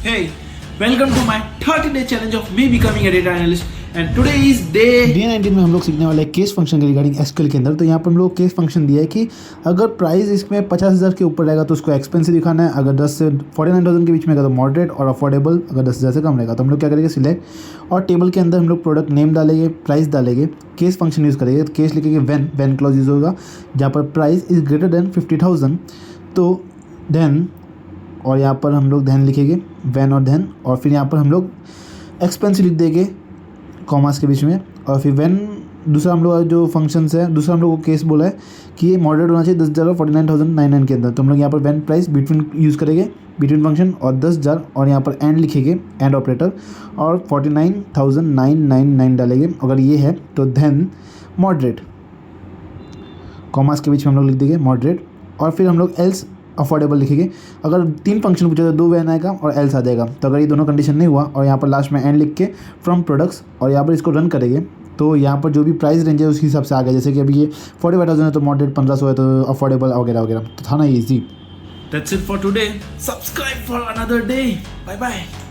Hey, welcome to my 30-day challenge of me becoming a data analyst. And today is day day 19 में हम लोग सीखने वाले हैं केस फंक्शन के रिगार्डिंग एसक्यूएल के अंदर। तो यहाँ पर हम लोग केस फंक्शन दिया है कि अगर प्राइस इसमें 50,000 के ऊपर रहेगा तो उसको एक्सपेंसिव दिखाना है, अगर 10 से 49,000 के बीच में रहेगा तो मॉडरेट, और अफोर्डेबल अगर 10,000 से कम रहेगा। तो हम लोग क्या करेंगे, सिलेक्ट, और टेबल के अंदर हम लोग प्रोडक्ट नेम डालेंगे, प्राइस डालेंगे, केस फंक्शन यूज़ करेंगे। तो केस लिखेंगे व्हेन क्लॉज यूज़ होगा, जहाँ पर प्राइस इज़ ग्रेटर देन 50,000 तो देन, और यहाँ पर हम लोग देन लिखेंगे व्हेन और देन, और फिर यहाँ पर हम लोग एक्सपेंसिव लिख देंगे कॉमास के बीच में, और फिर व्हेन दूसरा हम लोग जो फंक्शंस है, दूसरा हम लोग को केस बोला है कि ये मॉडरेट होना चाहिए 10,000 और 49,999 के अंदर। तो हम लोग यहाँ पर व्हेन प्राइस बिटवीन यूज़ करेंगे, बिटवीन फंक्शन, और 10,000, और यहाँ पर एंड लिखेंगे, एंड ऑपरेटर, और 49,999 डालेंगे। अगर ये है तो देन मॉडरेट, कॉमास के बीच में हम लोग लिख देंगे मॉडरेट, और फिर हम लोग एल्स अफोर्डेबल लिखेंगे। अगर 3 फंक्शन पूछे तो 2 व्हेन आएगा और एल्स आ जाएगा। तो अगर ये दोनों कंडीशन नहीं हुआ, और यहाँ पर लास्ट में एंड लिख के फ्रॉम प्रोडक्ट्स, और यहाँ पर इसको रन करेंगे, तो यहाँ पर जो भी प्राइस रेंज है उसके हिसाब से आ गया। जैसे कि अभी ये 45,000 है तो मॉडरेट 1,500 है तो अफोर्डेबल वगैरह वगैरह। तो था ना easy. That's it for today. Subscribe for another day. Bye bye.